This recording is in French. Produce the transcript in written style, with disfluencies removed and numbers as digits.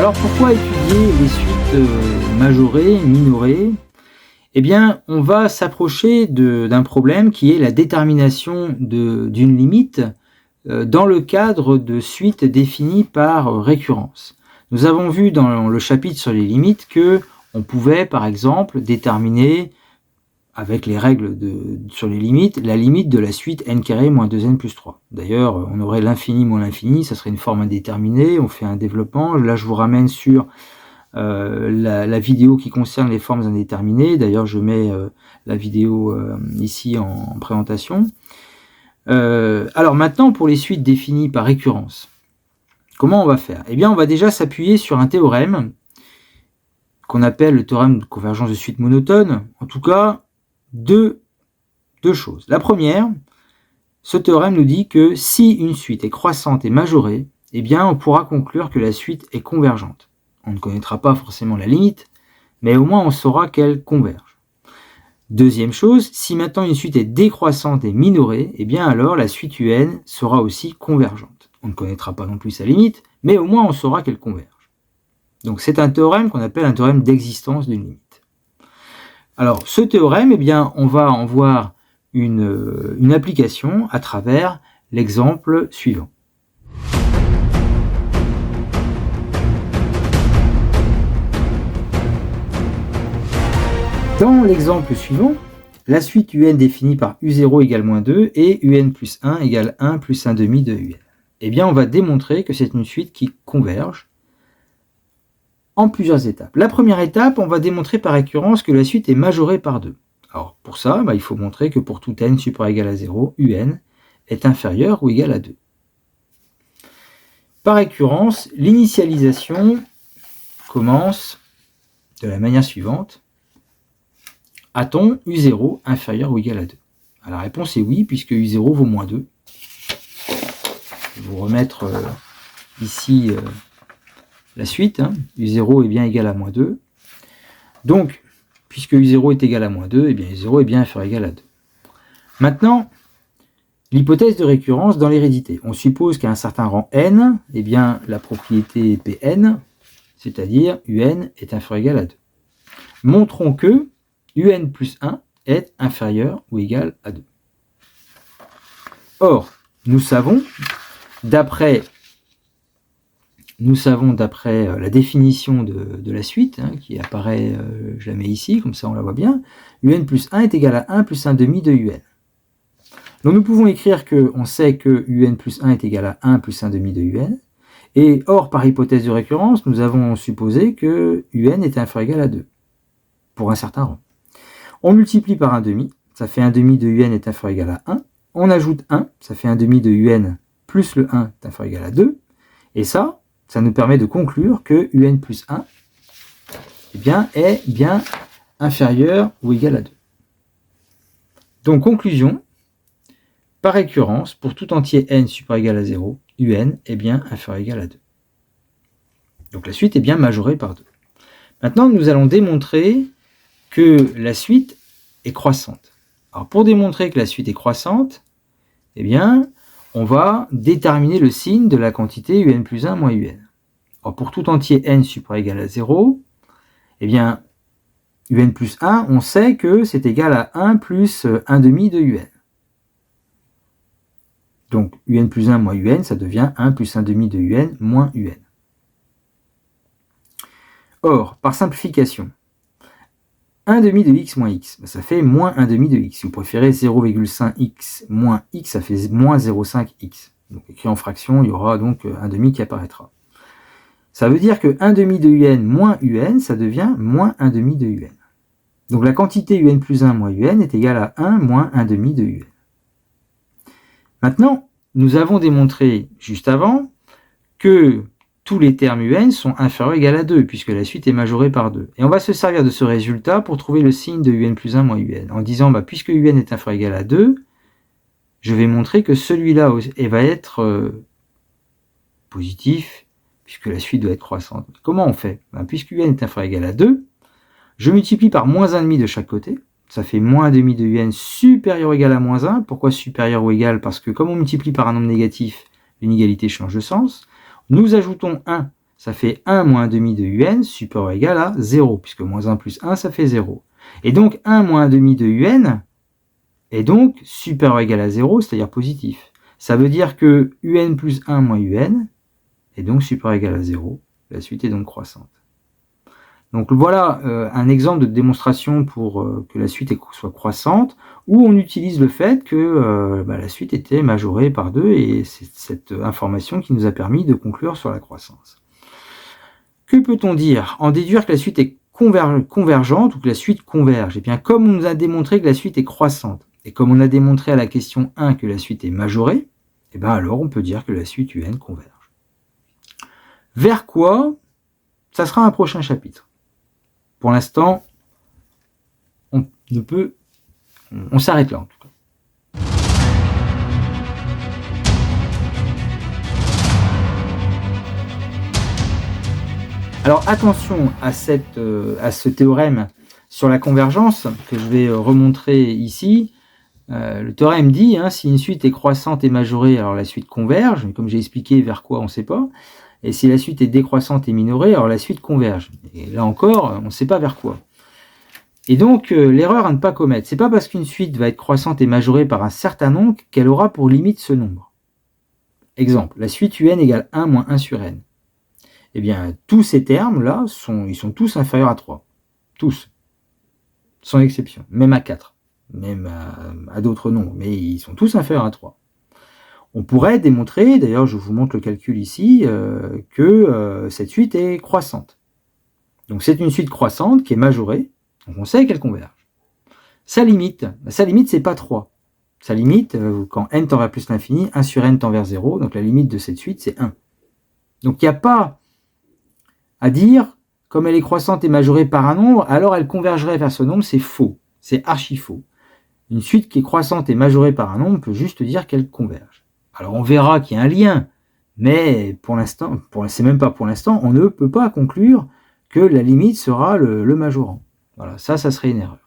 Alors pourquoi étudier les suites majorées, minorées? Eh bien, on va s'approcher d'un problème qui est la détermination d'une limite dans le cadre de suites définies par récurrence. Nous avons vu dans le chapitre sur les limites que on pouvait, par exemple, déterminer avec les règles sur les limites, la limite de la suite n carré moins 2n plus 3. D'ailleurs, on aurait l'infini moins l'infini, ça serait une forme indéterminée, on fait un développement. Là, je vous ramène sur la vidéo qui concerne les formes indéterminées. D'ailleurs, je mets la vidéo ici en présentation. Alors maintenant, pour les suites définies par récurrence, comment on va faire? Eh bien, on va déjà s'appuyer sur un théorème qu'on appelle le théorème de convergence de suites monotones. En tout cas, deux choses. La première, ce théorème nous dit que si une suite est croissante et majorée, eh bien, on pourra conclure que la suite est convergente. On ne connaîtra pas forcément la limite, mais au moins on saura qu'elle converge. Deuxième chose, si maintenant une suite est décroissante et minorée, eh bien alors la suite UN sera aussi convergente. On ne connaîtra pas non plus sa limite, mais au moins on saura qu'elle converge. Donc c'est un théorème qu'on appelle un théorème d'existence d'une limite. Alors ce théorème, eh bien, on va en voir une application à travers l'exemple suivant. Dans l'exemple suivant, la suite UN définie par U0 égale moins 2 et UN plus 1 égale 1 plus 1 demi de UN. Eh bien, on va démontrer que c'est une suite qui converge en plusieurs étapes. La première étape, on va démontrer par récurrence que la suite est majorée par 2. Alors, pour ça, il faut montrer que pour tout n supérieur ou égal à 0, UN est inférieur ou égal à 2. Par récurrence, l'initialisation commence de la manière suivante. A-t-on U0 inférieur ou égal à 2? Alors, la réponse est oui, puisque U0 vaut moins 2. Je vais vous remettre ici la suite. U0 est bien égal à moins 2. Donc, puisque U0 est égal à moins 2, eh bien U0 est bien inférieur ou égal à 2. Maintenant, l'hypothèse de récurrence dans l'hérédité. On suppose qu'à un certain rang n, eh bien la propriété est Pn, c'est-à-dire UN est inférieur ou égal à 2. Montrons que UN plus 1 est inférieur ou égal à 2. Or, nous savons, d'après la définition de la suite, qui apparaît, je la mets ici, comme ça on la voit bien, UN plus 1 est égal à 1 plus 1 demi de UN. Donc nous pouvons écrire qu'on sait que UN plus 1 est égal à 1 plus 1 demi de UN, et or, par hypothèse de récurrence, nous avons supposé que UN est inférieur ou égal à 2, pour un certain rang. On multiplie par 1 demi, ça fait 1 demi de UN est inférieur ou égal à 1, on ajoute 1, ça fait 1 demi de UN plus le 1 est inférieur ou égal à 2, et ça nous permet de conclure que UN plus 1 est bien inférieur ou égal à 2. Donc, conclusion, par récurrence, pour tout entier n supérieur ou égal à 0, UN est bien inférieur ou égal à 2. Donc, la suite est bien majorée par 2. Maintenant, nous allons démontrer que la suite est croissante. Alors, pour démontrer que la suite est croissante, eh bien, on va déterminer le signe de la quantité UN plus 1 moins UN. Alors, pour tout entier n supérieur ou égal à 0, eh bien, UN plus 1, on sait que c'est égal à 1 plus 1 demi de UN. Donc, UN plus 1 moins UN, ça devient 1 plus 1 demi de UN moins UN. Or, par simplification, 1 demi de x moins x, ça fait moins 1 demi de x. Si vous préférez 0,5x moins x, ça fait moins 0,5x. Donc, écrit en fraction, il y aura donc 1 demi qui apparaîtra. Ça veut dire que 1 demi de UN moins UN, ça devient moins 1 demi de UN. Donc la quantité UN plus 1 moins UN est égale à 1 moins 1 demi de UN. Maintenant, nous avons démontré juste avant que tous les termes UN sont inférieurs ou égal à 2, puisque la suite est majorée par 2. Et on va se servir de ce résultat pour trouver le signe de UN plus 1 moins UN, en disant, puisque UN est inférieur ou égal à 2, je vais montrer que celui-là va être positif, puisque la suite doit être croissante. Comment on fait? Puisque UN est inférieur ou égal à 2, je multiplie par moins 1,5 de chaque côté, ça fait moins 1,5 de UN supérieur ou égal à moins 1. Pourquoi supérieur ou égal? Parce que comme on multiplie par un nombre négatif, l'inégalité change de sens. Nous ajoutons 1, ça fait 1 moins 1 demi de un supérieur ou égal à 0, puisque moins 1 plus 1, ça fait 0. Et donc 1 moins 1 demi de un est donc supérieur ou égal à 0, c'est-à-dire positif. Ça veut dire que un plus 1 moins un est donc supérieur ou égal à 0. La suite est donc croissante. Donc voilà un exemple de démonstration pour que la suite soit croissante, où on utilise le fait que la suite était majorée par 2, et c'est cette information qui nous a permis de conclure sur la croissance. Que peut-on dire? En déduire que la suite est convergente ou que la suite converge? Et bien, comme on nous a démontré que la suite est croissante, et comme on a démontré à la question 1 que la suite est majorée, et bien alors on peut dire que la suite UN converge. Vers quoi? Ça sera un prochain chapitre. Pour l'instant, on s'arrête là en tout cas. Alors attention à ce théorème sur la convergence que je vais remontrer ici. Le théorème dit, si une suite est croissante et majorée, alors la suite converge, mais comme j'ai expliqué vers quoi on ne sait pas. Et si la suite est décroissante et minorée, alors la suite converge. Et là encore, on ne sait pas vers quoi. Et donc, l'erreur à ne pas commettre, c'est pas parce qu'une suite va être croissante et majorée par un certain nombre qu'elle aura pour limite ce nombre. Exemple, la suite un égale 1 moins 1 sur n. Eh bien, tous ces termes-là, ils sont tous inférieurs à 3. Tous. Sans exception. Même à 4. Même à d'autres nombres. Mais ils sont tous inférieurs à 3. On pourrait démontrer, d'ailleurs je vous montre le calcul ici, que cette suite est croissante. Donc c'est une suite croissante qui est majorée, donc on sait qu'elle converge. Sa limite, c'est pas 3. Sa limite, quand n tend vers plus l'infini, 1 sur n tend vers 0, donc la limite de cette suite c'est 1. Donc il n'y a pas à dire, comme elle est croissante et majorée par un nombre, alors elle convergerait vers ce nombre, c'est faux, c'est archi faux. Une suite qui est croissante et majorée par un nombre peut juste dire qu'elle converge. Alors on verra qu'il y a un lien, mais pour l'instant, c'est même pas pour l'instant, on ne peut pas conclure que la limite sera le majorant. Voilà, ça serait une erreur.